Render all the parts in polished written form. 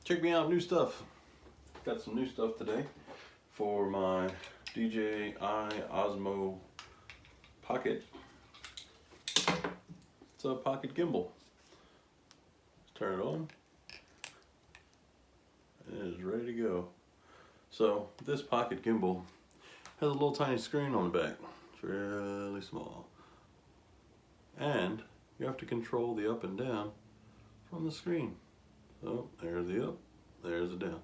Check me out, new stuff. Got some new stuff today for my DJI Osmo Pocket. It's a pocket gimbal. Let's turn it on. It is ready to go. So this pocket gimbal has a little tiny screen on the back. It's really small. And you have to control the up and down from the screen. So there's the up, there's the down.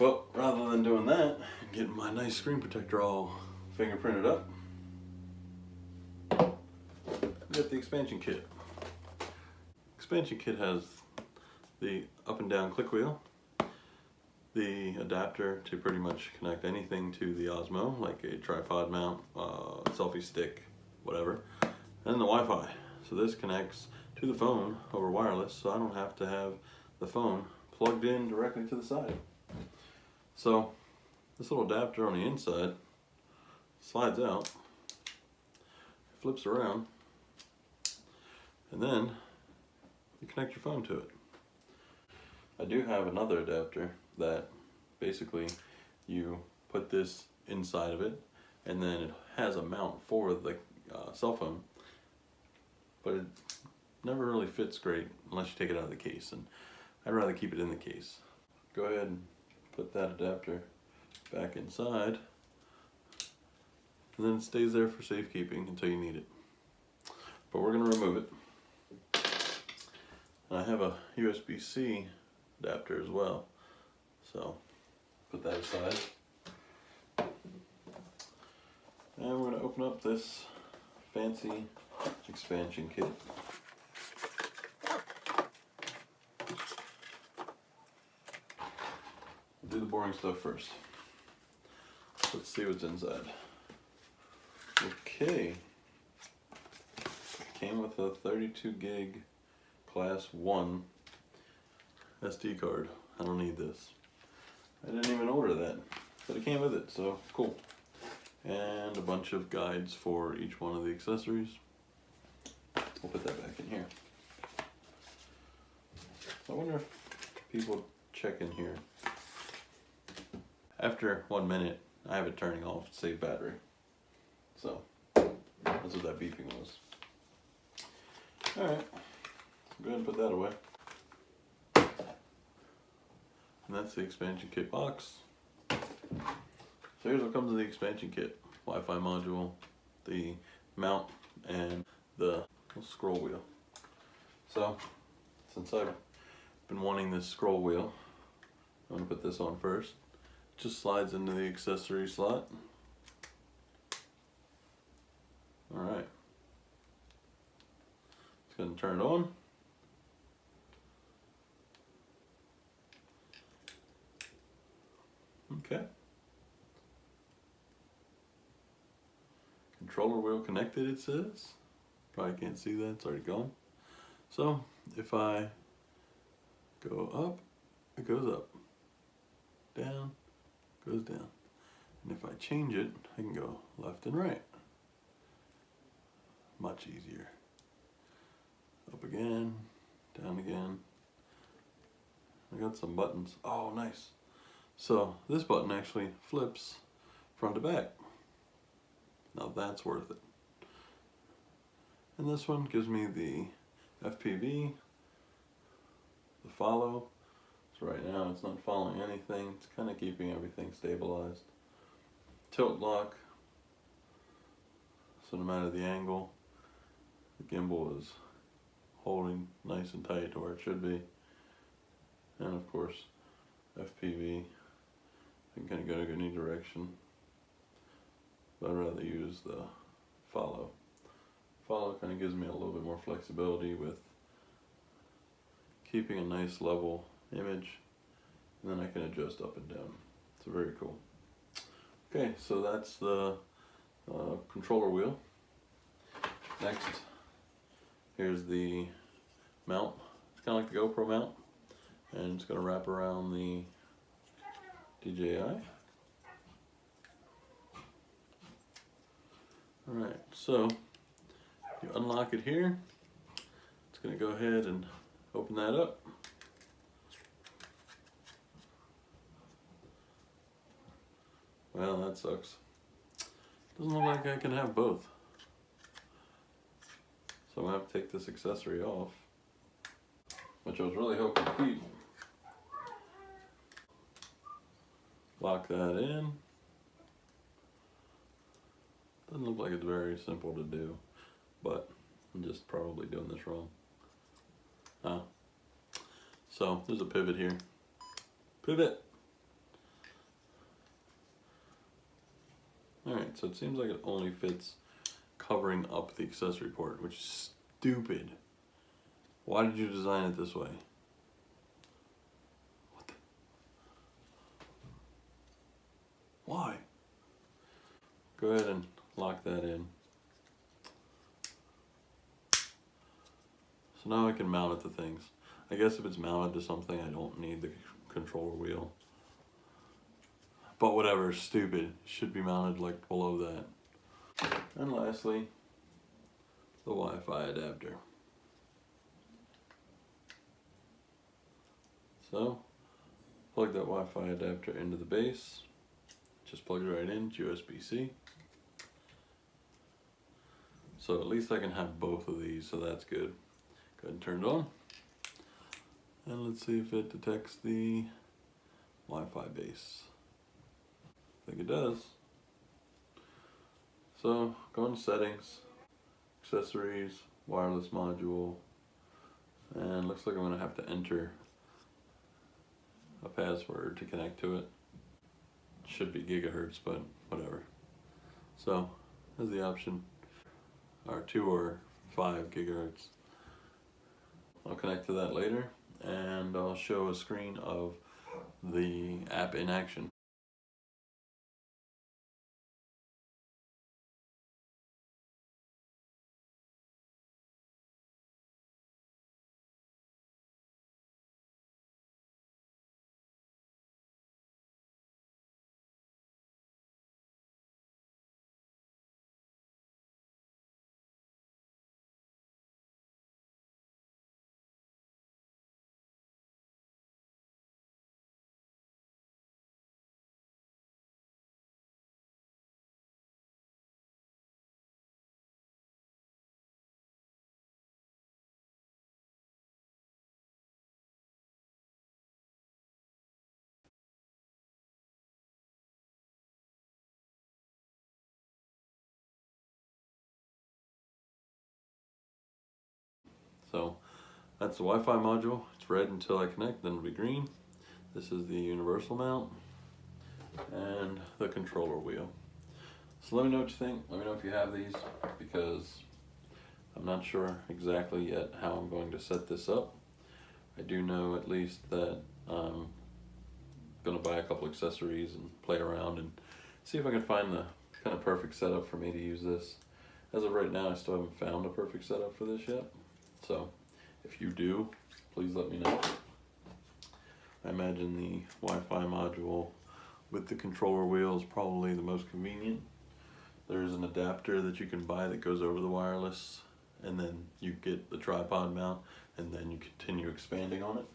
Well, rather than doing that and getting my nice screen protector all fingerprinted up, we got the expansion kit. Expansion kit has the up and down click wheel, the adapter to pretty much connect anything to the Osmo, like a tripod mount, selfie stick, whatever, and the Wi-Fi. So this connects to the phone over wireless, so I don't have to have the phone plugged in directly to the side. So this little adapter on the inside slides out, flips around, and then you connect your phone to it. I do have another adapter that basically you put this inside of it, and then it has a mount for the cell phone, but it never really fits great unless you take it out of the case, and I'd rather keep it in the case. Go ahead and put that adapter back inside, and then it stays there for safekeeping until you need it. But we're going to remove it. And I have a USB-C adapter as well, so put that aside. And we're going to open up this fancy expansion kit. Do the boring stuff first. Let's see what's inside. Okay. Came with a 32 gig class 1 SD card. I don't need this. I didn't even order that, but it came with it, so cool. And a bunch of guides for each one of the accessories. We'll put that back in here. I wonder if people check in here. After 1 minute, I have it turning off to save battery. So, that's what that beeping was. Alright, go ahead and put that away. And that's the expansion kit box. So here's what comes in the expansion kit. Wi-Fi module, the mount, and the scroll wheel. So, since I've been wanting this scroll wheel, I'm going to put this on first. Just slides into the accessory slot. Alright. It's going to turn it on. Okay. Controller wheel connected, it says. Probably can't see that, it's already gone. So, if I go up, it goes up. Down, goes down. And if I change it, I can go left and right. Much easier. Up again, down again. I got some buttons. Oh, nice. So this button actually flips front to back. Now that's worth it. And this one gives me the FPV, the follow. So right now it's not following anything. It's kind of keeping everything stabilized. Tilt lock. So no matter the angle, the gimbal is holding nice and tight to where it should be. And of course, FPV. I can kind of go in any direction, but I'd rather use the follow. Follow kind of gives me a little bit more flexibility with keeping a nice level image, and then I can adjust up and down. It's very cool. Okay, so that's the controller wheel. Next, here's the mount. It's kind of like the GoPro mount, and it's going to wrap around the DJI. Alright, so you unlock it here. It's going to go ahead and open that up. Well, that sucks. Doesn't look like I can have both. So I'm gonna have to take this accessory off, which I was really hoping to keep. Lock that in. Doesn't look like it's very simple to do, but I'm just probably doing this wrong. So there's a pivot here. Pivot! Alright, so it seems like it only fits covering up the accessory port, which is stupid. Why did you design it this way? What the? Why? Go ahead and lock that in. So now I can mount it to things. I guess if it's mounted to something, I don't need the controller wheel. But whatever, stupid. It should be mounted like below that. And lastly, the Wi-Fi adapter. So, plug that Wi-Fi adapter into the base. Just plug it right in, USB-C. So at least I can have both of these, so that's good. Go ahead and turn it on. And let's see if it detects the Wi-Fi base. I think it does. So go into settings, accessories, wireless module, and looks like I'm gonna have to enter a password to connect to it. Should be gigahertz, but whatever. So there's the option, or 2 or 5 gigahertz. I'll connect to that later, and I'll show a screen of the app in action. So that's the Wi-Fi module. It's red until I connect, then it'll be green. This is the universal mount and the controller wheel. So let me know what you think. Let me know if you have these, because I'm not sure exactly yet how I'm going to set this up. I do know at least that I'm going to buy a couple accessories and play around and see if I can find the kind of perfect setup for me to use this. As of right now, I still haven't found a perfect setup for this yet. So if you do, please let me know. I imagine the Wi-Fi module with the controller wheel is probably the most convenient. There's an adapter that you can buy that goes over the wireless, and then you get the tripod mount, and then you continue expanding on it.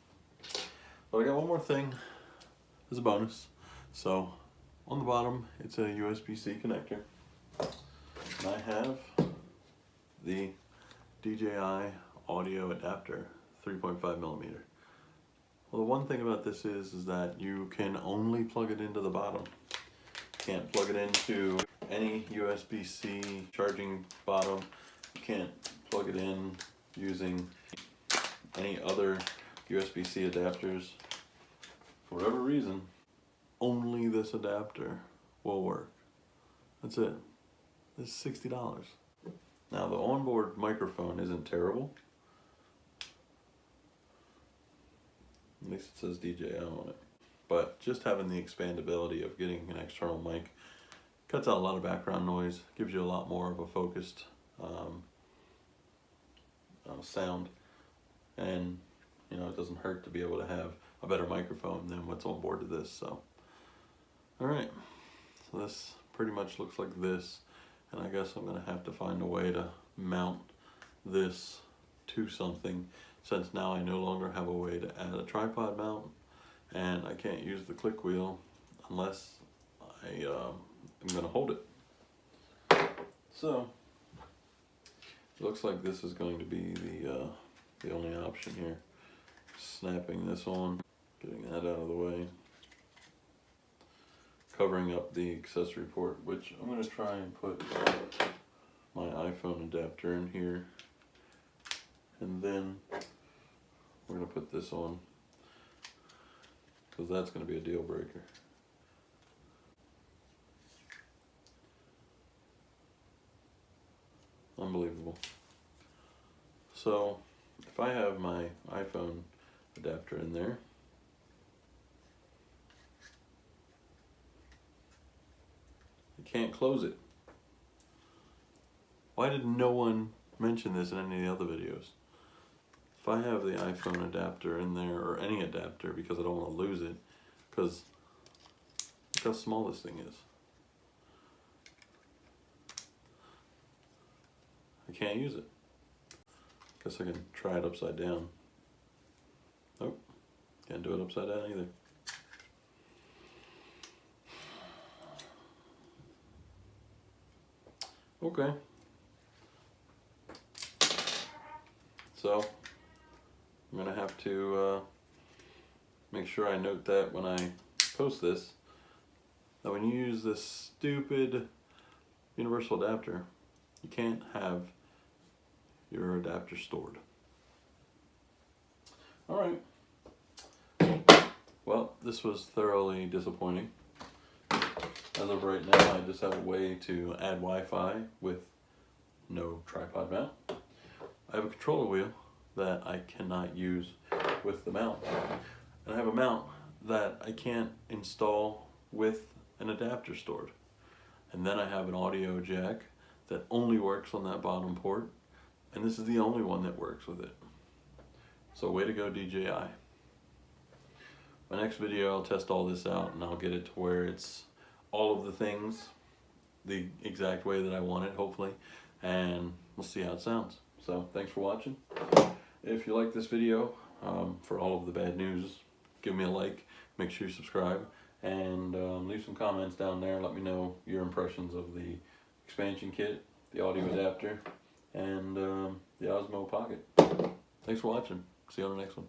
But I got one more thing as a bonus. So on the bottom, it's a USB-C connector. And I have the DJI audio adapter, 3.5 millimeter. Well, the one thing about this is that you can only plug it into the bottom. You can't plug it into any USB-C charging bottom. You can't plug it in using any other USB-C adapters. For whatever reason, only this adapter will work. That's it. This is $60. Now the onboard microphone isn't terrible. At least it says DJI on it. But just having the expandability of getting an external mic cuts out a lot of background noise, gives you a lot more of a focused sound, and you know, it doesn't hurt to be able to have a better microphone than what's on board of this. So alright, so this pretty much looks like this, and I guess I'm gonna have to find a way to mount this to something, since now I no longer have a way to add a tripod mount, and I can't use the click wheel unless I'm gonna hold it. So it looks like this is going to be the only option here. Snapping this on, getting that out of the way, covering up the accessory port, which I'm going to try and put my iPhone adapter in here, and then we're going to put this on, because that's going to be a deal breaker. Unbelievable. So if I have my iPhone adapter in there, you can't close it. Why did no one mention this in any of the other videos? If I have the iPhone adapter in there, or any adapter, because I don't want to lose it, because look how small this thing is. I can't use it. Guess I can try it upside down. Nope, can't do it upside down either. Okay. So I'm gonna have to make sure I note that when I post this, that when you use this stupid universal adapter, you can't have your adapter stored. Alright. Well, this was thoroughly disappointing. As of right now, I just have a way to add Wi-Fi with no tripod mount. I have a controller wheel that I cannot use with the mount. And I have a mount that I can't install with an adapter stored. And then I have an audio jack that only works on that bottom port. And this is the only one that works with it. So way to go, DJI. My next video, I'll test all this out and I'll get it to where it's all of the things the exact way that I want it, hopefully. And we'll see how it sounds. So thanks for watching. If you like this video, for all of the bad news, give me a like, make sure you subscribe, and leave some comments down there. Let me know your impressions of the expansion kit, the audio adapter, and the Osmo Pocket. Thanks for watching. See you on the next one.